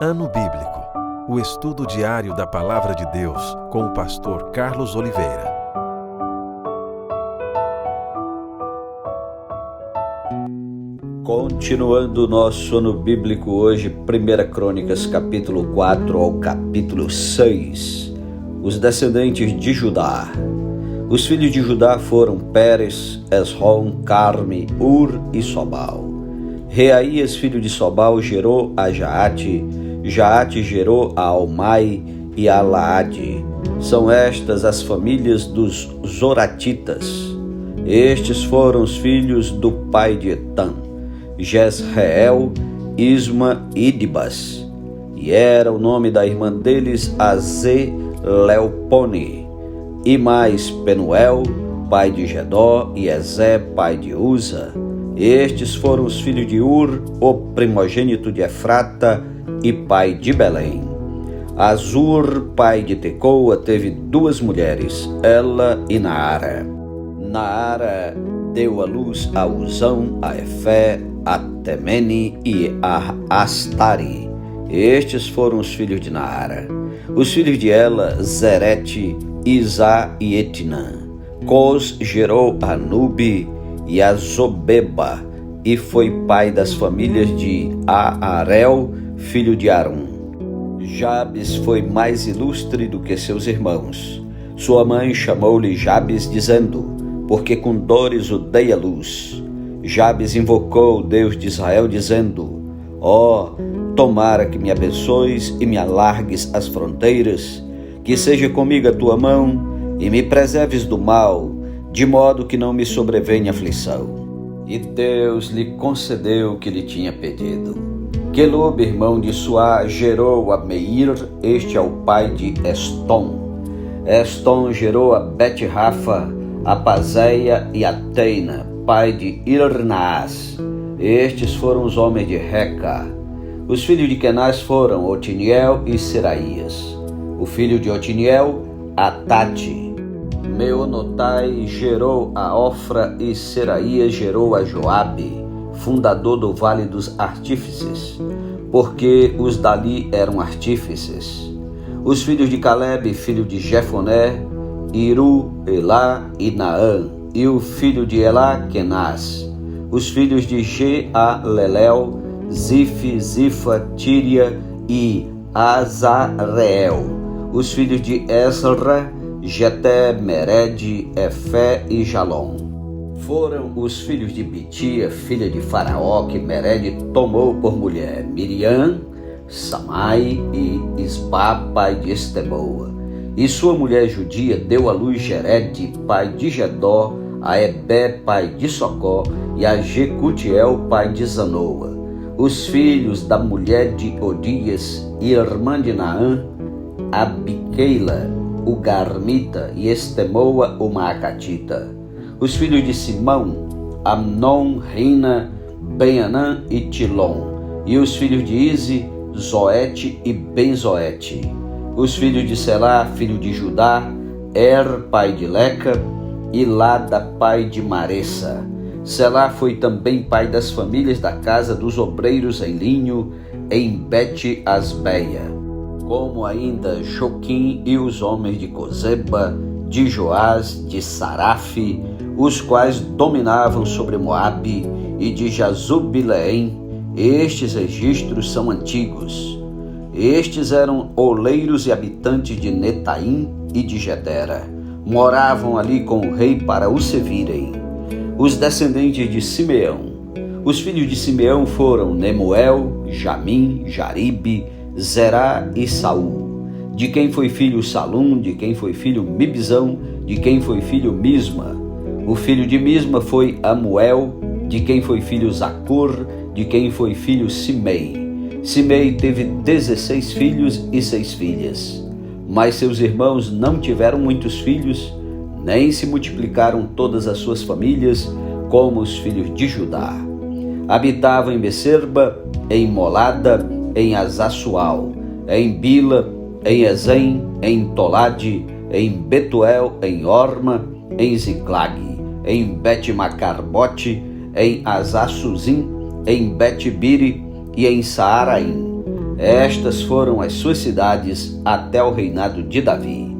Ano Bíblico, o estudo diário da Palavra de Deus com o pastor Carlos Oliveira. Continuando o nosso ano bíblico hoje, 1 Crônicas capítulo 4 ao capítulo 6, os descendentes de Judá. Os filhos de Judá foram Pérez, Esrom, Carme, Ur e Sobal. Reaías, filho de Sobal, gerou a Jaate, Jaate gerou a Almai e a Laade. São estas as famílias dos Zoratitas. Estes foram os filhos do pai de Etã, Jezreel, Isma e Idbas. E era o nome da irmã deles Azeleopone. E mais Penuel, pai de Gedó, e Ezé, pai de Uza. Estes foram os filhos de Ur, o primogênito de Efrata e pai de Belém. Azur, pai de Tecoa, teve duas mulheres, Ela e Naara. Naara deu à luz a Uzão, a Efé, a Temene e a Astari. Estes foram os filhos de Naara. Os filhos de Ela, Zerete, Isá e Etnã. Cos gerou a Nubi e a Zobeba, e foi pai das famílias de Aarel, filho de Arum. Jabes foi mais ilustre do que seus irmãos. Sua mãe chamou-lhe Jabes, dizendo: porque com dores o dei à luz. Jabes invocou o Deus de Israel, dizendo: tomara que me abençoes e me alargues as fronteiras, que seja comigo a tua mão e me preserves do mal, de modo que não me sobrevenha aflição. E Deus lhe concedeu o que lhe tinha pedido. Quelub, irmão de Suá, gerou a Meir, este é o pai de Estom. Estom gerou a Bet-Rafa, a Pazéia e a Teina, pai de Irnaás. Estes foram os homens de Reca. Os filhos de Kenaz foram Otiniel e Seraías. O filho de Otiniel, Atate. Meonotai gerou a Ofra e Seraías gerou a Joabe, fundador do Vale dos Artífices, porque os dali eram artífices. Os filhos de Caleb, filho de Jefoné, Iru, Elá e Naã, e o filho de Elá, Kenaz. Os filhos de Jealelel, Zif, Zifa, Tíria e Azareel. Os filhos de Esra, Geté, Mered, Efé e Jalom. Foram os filhos de Bitia, filha de Faraó, que Mered tomou por mulher, Miriam, Samai e Isbá, pai de Estemoa. E sua mulher judia deu à luz Jered, pai de Gedó, a Ebé, pai de Socó, e a Jecutiel, pai de Zanoa. Os filhos da mulher de Odias, irmã de Naã, Abiqueila, o Garmita, e Estemoa, o Maacatita. Os filhos de Simão, Amnon, Rina, Benanã e Tilom. E os filhos de Ize, Zoete e Benzoete. Os filhos de Selá, filho de Judá, pai de Leca, e Lada, pai de Maressa. Selá foi também pai das famílias da casa dos obreiros em linho, em Bet-Asbeia, como ainda Joquim e os homens de Cozeba, de Joás, de Sarafe, os quais dominavam sobre Moabe, e de Jazubileém. Estes registros são antigos. Estes eram oleiros e habitantes de Netaim e de Gedera. Moravam ali com o rei para o servirem. Os descendentes de Simeão. Os filhos de Simeão foram Nemuel, Jamim, Jaribe, Zerá e Saul. De quem foi filho Salum, de quem foi filho Mibzão, de quem foi filho Misma. O filho de Misma foi Amuel, de quem foi filho Zacur, de quem foi filho Simei. Simei teve 16 filhos e 6 filhas, mas seus irmãos não tiveram muitos filhos, nem se multiplicaram todas as suas famílias, como os filhos de Judá. Habitavam em Becerba, em Molada, em Azassual, em Bila, em Ezem, em Tolade, em Betuel, em Orma, em Ziclag, em Bet-Macarbote, em Azassuzim, em Bet-Biri e em Saaraim. Estas foram as suas cidades até o reinado de Davi.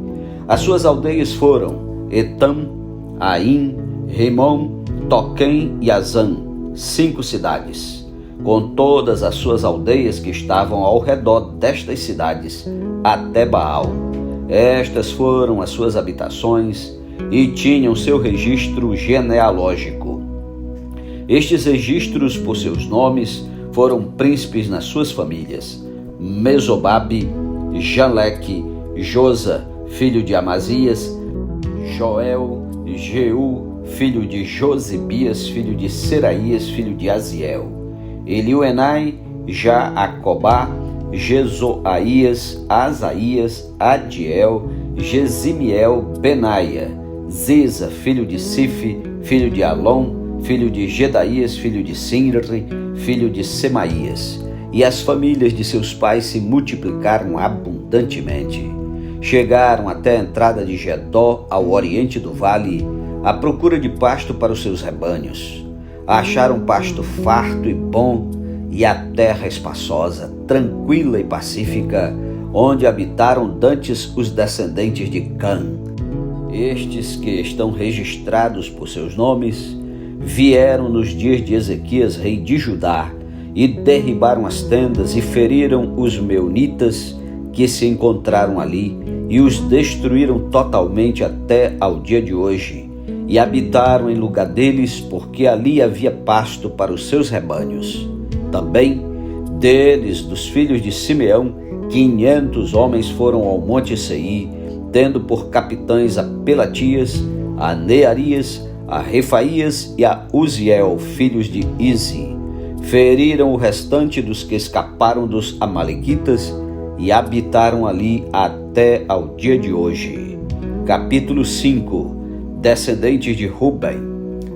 As suas aldeias foram Etam, Aim, Rimon, Toquém e Azã, 5 cidades, com todas as suas aldeias que estavam ao redor destas cidades, até Baal. Estas foram as suas habitações e tinham seu registro genealógico. Estes registros, por seus nomes, foram príncipes nas suas famílias: Mesobabe, Jaleque, Josa, filho de Amazias, Joel, Jeú, filho de Josibias, filho de Seraías, filho de Aziel, Elioenai, Jaacobá, Jezoaías, Asaías, Adiel, Gesimiel, Benaia, Ziza, filho de Sife, filho de Alom, filho de Gedaías, filho de Sinri, filho de Semaías. E as famílias de seus pais se multiplicaram abundantemente. Chegaram até a entrada de Gedó, ao oriente do vale, à procura de pasto para os seus rebanhos. Acharam pasto farto e bom, e a terra espaçosa, tranquila e pacífica, onde habitaram dantes os descendentes de Cã. Estes que estão registrados por seus nomes, vieram nos dias de Ezequias, rei de Judá, e derribaram as tendas e feriram os meunitas que se encontraram ali, e os destruíram totalmente até ao dia de hoje, e habitaram em lugar deles, porque ali havia pasto para os seus rebanhos. Também deles, dos filhos de Simeão, 500 homens foram ao monte Seir, tendo por capitães a Pelatias, a Nearias, a Refaías e a Uziel, filhos de Izi. Feriram o restante dos que escaparam dos amalequitas e habitaram ali até ao dia de hoje. Capítulo 5. Descendentes de Ruben.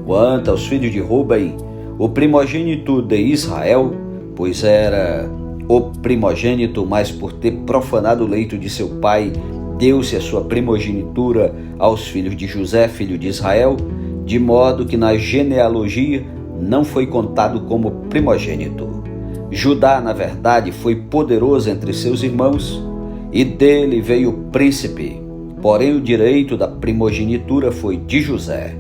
Quanto aos filhos de Ruben, o primogênito de Israel, pois era o primogênito, mas por ter profanado o leito de seu pai, deu-se a sua primogenitura aos filhos de José, filho de Israel, de modo que na genealogia não foi contado como primogênito. Judá, na verdade, foi poderoso entre seus irmãos, e dele veio o príncipe, porém o direito da primogenitura foi de José.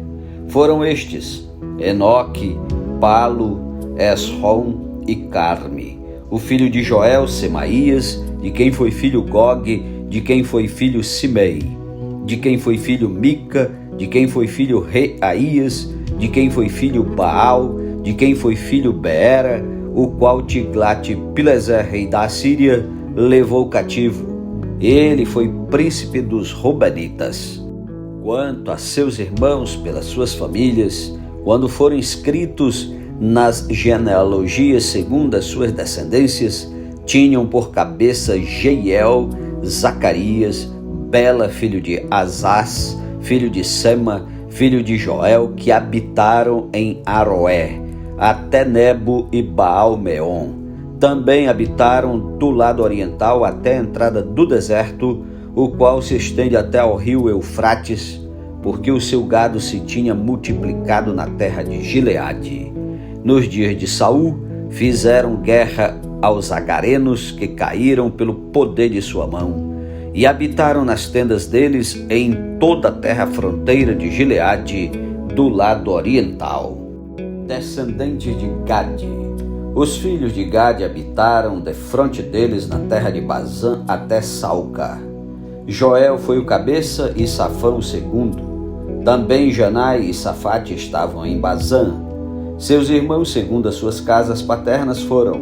Foram estes: Enoque, Palo, Esrom e Carme. O filho de Joel, Semaías, de quem foi filho Gog, de quem foi filho Simei, de quem foi filho Mica, de quem foi filho Reaías, de quem foi filho Baal, de quem foi filho Beera, o qual Tiglat-Pileser, rei da Assíria, levou cativo. Ele foi príncipe dos Rubenitas. Quanto a seus irmãos pelas suas famílias, quando foram inscritos nas genealogias segundo as suas descendências, tinham por cabeça Jeiel, Zacarias, Bela, filho de Azaz, filho de Sema, filho de Joel, que habitaram em Aroé, até Nebo e Baal-Meon. Também habitaram do lado oriental até a entrada do deserto, o qual se estende até ao rio Eufrates, porque o seu gado se tinha multiplicado na terra de Gileade. Nos dias de Saul, fizeram guerra aos agarenos que caíram pelo poder de sua mão, e habitaram nas tendas deles em toda a terra fronteira de Gileade, do lado oriental. Descendentes de Gade. Os filhos de Gade habitaram defronte deles na terra de Bazã até Salca. Joel foi o cabeça e Safã o segundo. Também Janai e Safate estavam em Bazã. Seus irmãos, segundo as suas casas paternas, foram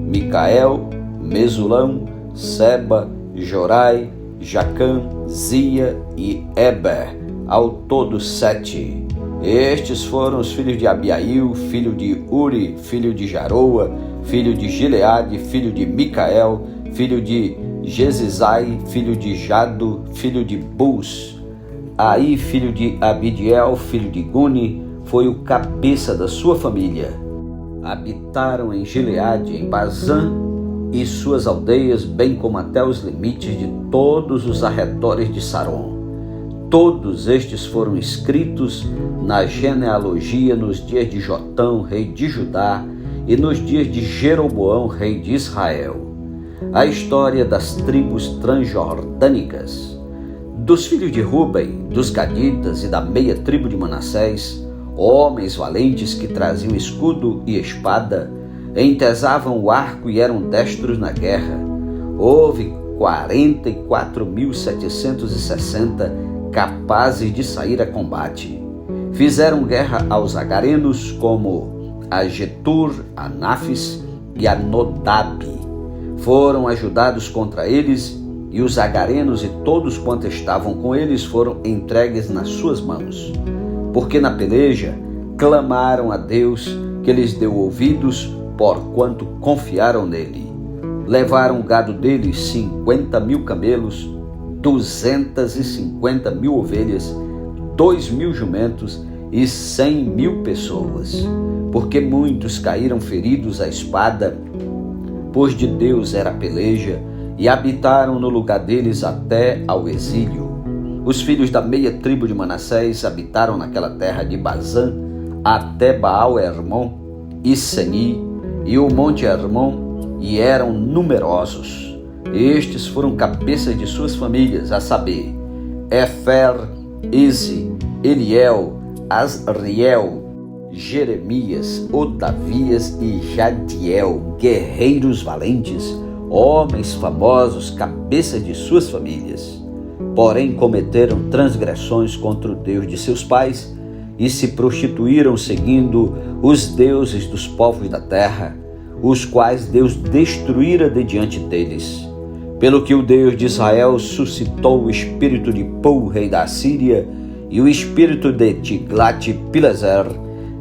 Micael, Mesulão, Seba, Jorai, Jacã, Zia e Eber, ao todo 7. Estes foram os filhos de Abiail, filho de Uri, filho de Jaroa, filho de Gileade, filho de Micael, filho de Jesizai, filho de Jado, filho de Bus. Aí, filho de Abidiel, filho de Guni, foi o cabeça da sua família. Habitaram em Gileade, em Bazã e suas aldeias, bem como até os limites de todos os arredores de Saron. Todos estes foram escritos na genealogia nos dias de Jotão, rei de Judá, e nos dias de Jeroboão, rei de Israel. a história das tribos transjordânicas. Dos filhos de Ruben, dos gaditas e da meia tribo de Manassés, homens valentes que traziam escudo e espada, entesavam o arco e eram destros na guerra. Houve 44.760 capazes de sair a combate. Fizeram guerra aos agarenos, como a Getur, a Nafis e a Nodab. Foram ajudados contra eles, e os agarenos e todos quantos estavam com eles foram entregues nas suas mãos. Porque na peleja clamaram a Deus, que lhes deu ouvidos, porquanto confiaram nele. Levaram o gado deles 50.000 camelos, 250.000 ovelhas, 2.000 jumentos e 100.000 pessoas, porque muitos caíram feridos à espada, pois de Deus era a peleja, e habitaram no lugar deles até ao exílio. Os filhos da meia tribo de Manassés habitaram naquela terra de Bazã até Baal-Hermon e Seni e o monte Hermon, e eram numerosos. Estes foram cabeças de suas famílias, a saber, Efer, Ize, Eliel, Asriel, Jeremias, Odavias e Jadiel, guerreiros valentes, homens famosos, cabeças de suas famílias. Porém cometeram transgressões contra o Deus de seus pais e se prostituíram seguindo os deuses dos povos da terra, os quais Deus destruíra de diante deles. Pelo que o Deus de Israel suscitou o espírito de Pul, rei da Assíria, e o espírito de Tiglat-Pileser,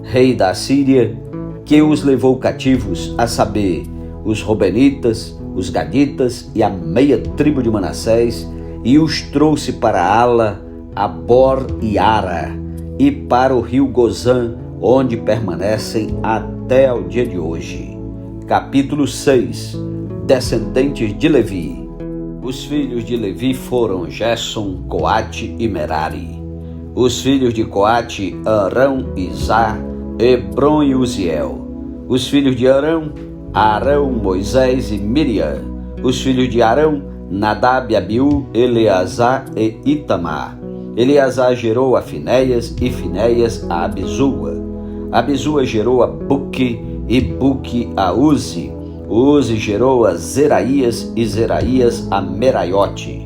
rei da Assíria, que os levou cativos, a saber, os Robenitas, os Gaditas e a meia tribo de Manassés, e os trouxe para Ala, Abor e Ara, e para o rio Gozã, onde permanecem até ao dia de hoje. Capítulo 6. Descendentes de Levi. Os filhos de Levi foram Gerson, Coate e Merari. Os filhos de Coate, Arão, Izá, Hebron e Uziel. Os filhos de Arão, Moisés e Miriam. Os filhos de Arão, Nadab, Abiú, Eleazar e Itamar. Eleazar gerou a Finéias e Finéias a Abisua. Abisua gerou a Buque e Buque a Uzi. Uzi gerou a Zeraías e Zeraías a Meraiote.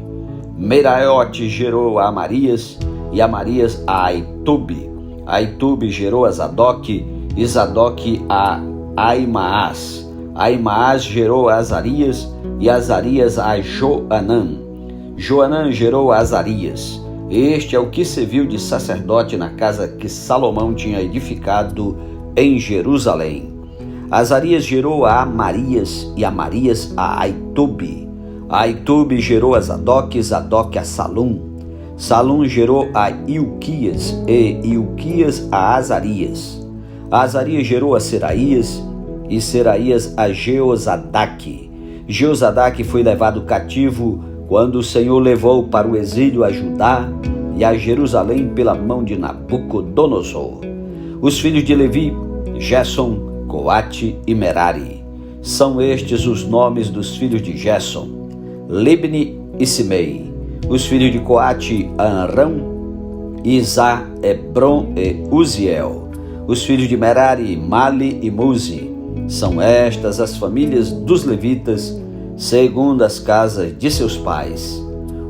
Meraiote gerou a Amarias e Amarias a Aitube. Aitube gerou a Zadok e Zadok a Aimaas. Aimaas gerou a Azarias e Azarias a Joanã. Joanã gerou a Azarias. Este é o que serviu de sacerdote na casa que Salomão tinha edificado em Jerusalém. Azarias gerou a Amarias e Amarias a Aitube. Aitube gerou a Zadok, Zadok a Salum. Salum gerou a Ilquias e Ilquias a Azarias. Azarias gerou a Seraías e Seraías a Jeozadaque. Jeozadaque foi levado cativo quando o Senhor levou para o exílio a Judá e a Jerusalém pela mão de Nabucodonosor. Os filhos de Levi, Gerson, Coate e Merari. São estes os nomes dos filhos de Gerson, Libni e Simei. Os filhos de Coate, Arão, Izá, Hebron e Uziel. Os filhos de Merari, Mali e Muzi. São estas as famílias dos levitas, segundo as casas de seus pais.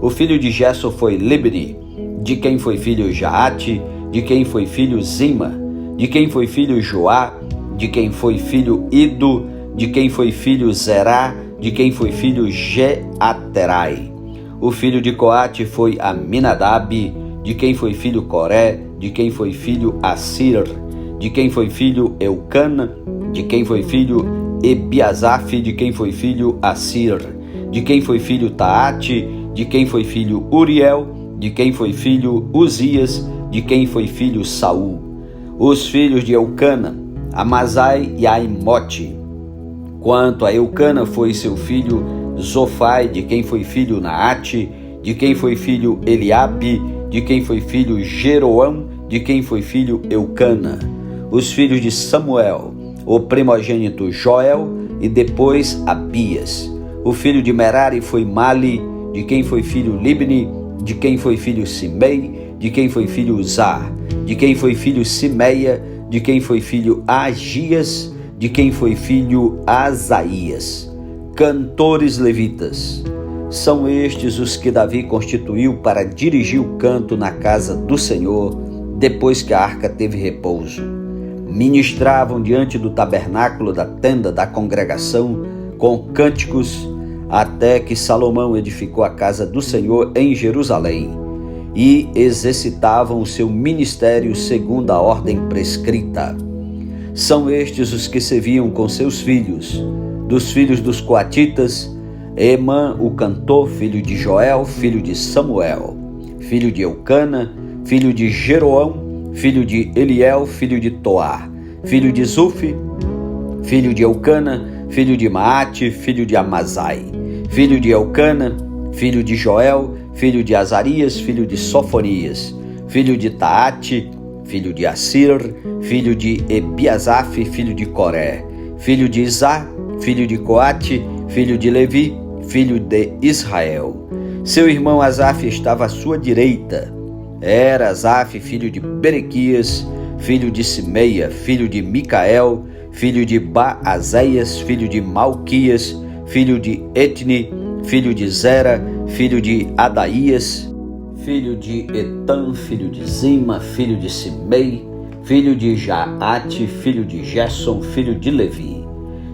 O filho de Gerson foi Libni, de quem foi filho Jaate, de quem foi filho Zima, de quem foi filho Joá, de quem foi filho Ido, de quem foi filho Zerá, de quem foi filho Jeaterai. O filho de Coate foi Aminadab, de quem foi filho Coré, de quem foi filho Assir, de quem foi filho Eucana, de quem foi filho Ebiasaf, de quem foi filho Assir, de quem foi filho Taate, de quem foi filho Uriel, de quem foi filho Uzias, de quem foi filho Saul. Os filhos de Eucana, Amazai e Aimote. Quanto a Eucana, foi seu filho Zofai, de quem foi filho Naate, de quem foi filho Eliabe, de quem foi filho Jeroão, de quem foi filho Eucana. Os filhos de Samuel, o primogênito Joel e depois Abias. O filho de Merari foi Mali, de quem foi filho Libni, de quem foi filho Simei, de quem foi filho Uzá, de quem foi filho Simeia, de quem foi filho Agias, de quem foi filho Asaías. Cantores levitas. São estes os que Davi constituiu para dirigir o canto na casa do Senhor, depois que a arca teve repouso. Ministravam diante do tabernáculo da tenda da congregação com cânticos, até que Salomão edificou a casa do Senhor em Jerusalém, e exercitavam o seu ministério segundo a ordem prescrita. São estes os que serviam com seus filhos, dos filhos dos coatitas, Emã, o cantor, filho de Joel, filho de Samuel, filho de Eucana, filho de Jeroão, filho de Eliel, filho de Toar, filho de Zufi, filho de Eucana, filho de Maate, filho de Amazai, filho de Eucana, filho de Joel, filho de Azarias, filho de Sofonias, filho de Taate, filho de Assir, filho de Ebiasaf, filho de Coré, filho de Isá, filho de Coate, filho de Levi, filho de Israel. Seu irmão Asaf estava à sua direita. Era Asaf, filho de Berequias, filho de Simeia, filho de Micael, filho de Baazéias, filho de Malquias, filho de Etni, filho de Zera, filho de Adaías, filho de Etam, filho de Zima, filho de Simei, filho de Jaate, filho de Gerson, filho de Levi.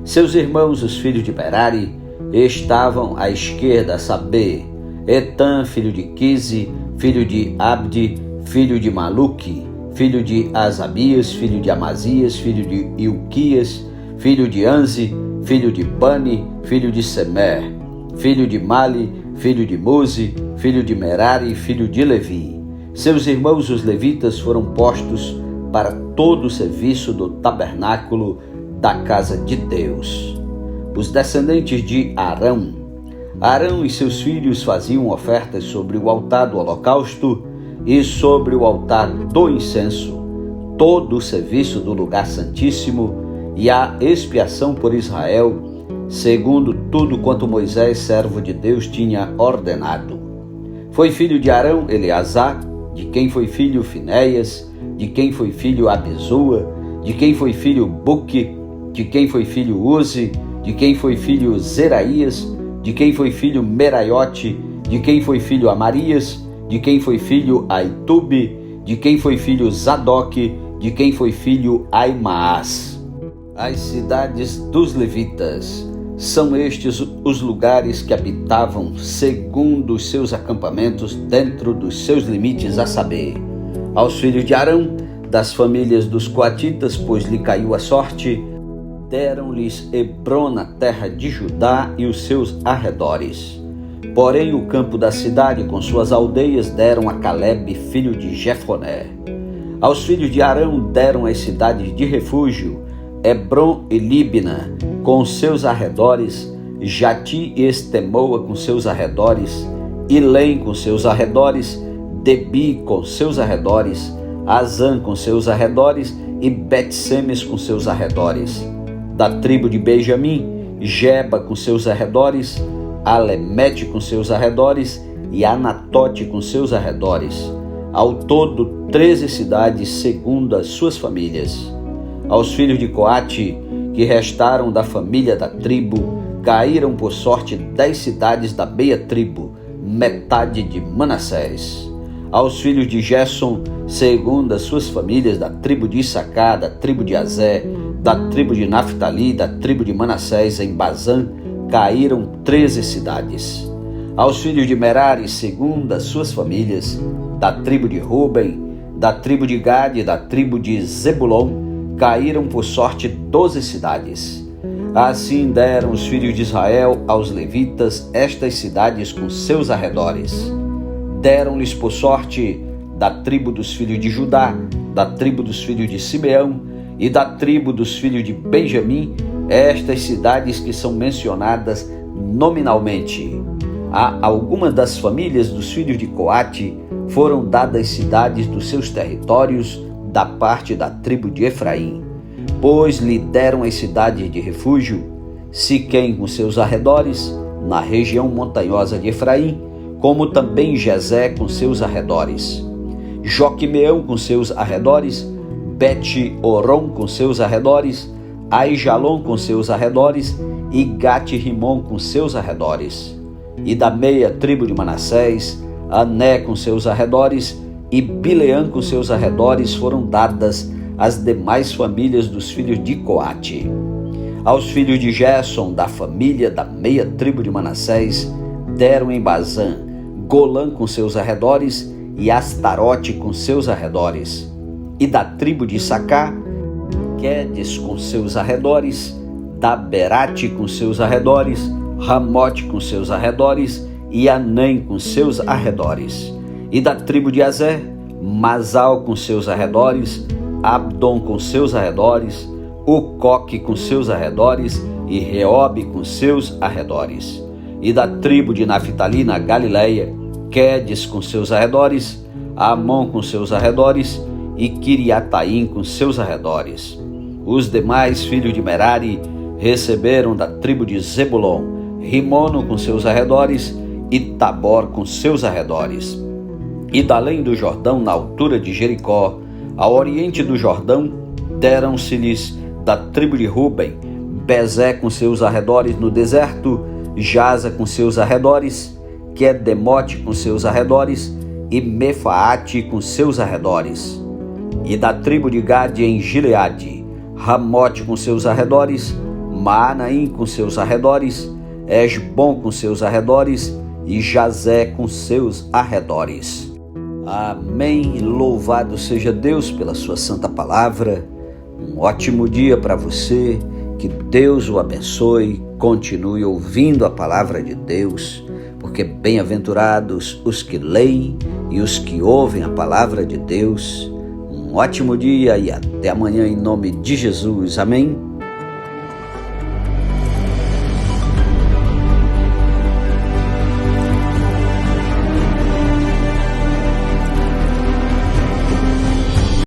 Seus irmãos, os filhos de Merari, estavam à esquerda, a saber, Etam, filho de Quise, filho de Abde, filho de Maluque, filho de Asabias, filho de Amazias, filho de Ilquias, filho de Anzi, filho de Bani, filho de Semer, filho de Mali, filho de Muzi, filho de Merari, filho de Levi. Seus irmãos os levitas foram postos para todo o serviço do tabernáculo da casa de Deus. Os descendentes de Arão. Arão e seus filhos faziam ofertas sobre o altar do holocausto e sobre o altar do incenso, todo o serviço do lugar santíssimo e a expiação por Israel, segundo tudo quanto Moisés, servo de Deus, tinha ordenado. Foi filho de Arão Eleazar, de quem foi filho Finéias, de quem foi filho Abisua, de quem foi filho Buque, de quem foi filho Uzi, de quem foi filho Zeraías, de quem foi filho Meraiote, de quem foi filho Amarias, de quem foi filho Aitube, de quem foi filho Zadok, de quem foi filho Aimaas. As cidades dos levitas. São estes os lugares que habitavam segundo os seus acampamentos dentro dos seus limites, a saber, aos filhos de Arão, das famílias dos coatitas, pois lhe caiu a sorte, deram-lhes Hebron na terra de Judá e os seus arredores. Porém o campo da cidade com suas aldeias deram a Calebe, filho de Jefoné. Aos filhos de Arão deram as cidades de refúgio, Hebron e Líbna, com seus arredores, Jati e Estemoa com seus arredores, Ilém com seus arredores, Debi com seus arredores, Azã com seus arredores e Bet-Semes com seus arredores. Da tribo de Benjamim, Geba com seus arredores, Alemete com seus arredores e Anatote com seus arredores. Ao todo 13 cidades segundo as suas famílias. Aos filhos de Coate, que restaram da família da tribo, caíram por sorte 10 cidades da meia tribo, metade de Manassés. Aos filhos de Gerson, segundo as suas famílias, da tribo de Issacar, da tribo de Azé, da tribo de Naftali, da tribo de Manassés em Bazã, caíram 13 cidades. Aos filhos de Merari, segundo as suas famílias, da tribo de Ruben, da tribo de Gade, da tribo de Zebulon, caíram por sorte 12 cidades. Assim deram os filhos de Israel aos levitas estas cidades com seus arredores. Deram-lhes por sorte da tribo dos filhos de Judá, da tribo dos filhos de Simeão e da tribo dos filhos de Benjamim, estas cidades que são mencionadas nominalmente. A algumas das famílias dos filhos de Coate foram dadas cidades dos seus territórios da parte da tribo de Efraim, pois lhe deram as cidades de refúgio, Siquém com seus arredores, na região montanhosa de Efraim, como também Gezé com seus arredores, Joquimeão com seus arredores, Bet-Oron com seus arredores, Aijalon com seus arredores e Gat-Rimon com seus arredores. E da meia tribo de Manassés, Ané com seus arredores e Bileã com seus arredores foram dadas às demais famílias dos filhos de Coate. Aos filhos de Gerson, da família da meia tribo de Manassés, deram em Bazã Golã com seus arredores e Astarote com seus arredores. E da tribo de Issacar, Quedes com seus arredores, Daberate com seus arredores, Ramote com seus arredores e Anã com seus arredores. E da tribo de Azer, Masal com seus arredores, Abdon com seus arredores, Ucoque com seus arredores e Reobe com seus arredores. E da tribo de Naftali na Galileia, Quedes com seus arredores, Amon com seus arredores e Quiriataim com seus arredores. Os demais filhos de Merari receberam da tribo de Zebulon, Rimono com seus arredores e Tabor com seus arredores. E da além do Jordão, na altura de Jericó, ao oriente do Jordão, deram-se-lhes da tribo de Ruben, Bezé com seus arredores no deserto, Jaza com seus arredores, Quedemote com seus arredores e Mefaate com seus arredores. E da tribo de Gade em Gileade, Ramote com seus arredores, Maanaim com seus arredores, Esbom com seus arredores e Jazé com seus arredores. Amém. Louvado seja Deus pela sua santa palavra. Um ótimo dia para você. Que Deus o abençoe. Continue ouvindo a palavra de Deus, porque bem-aventurados os que leem e os que ouvem a palavra de Deus. Um ótimo dia e até amanhã em nome de Jesus. Amém.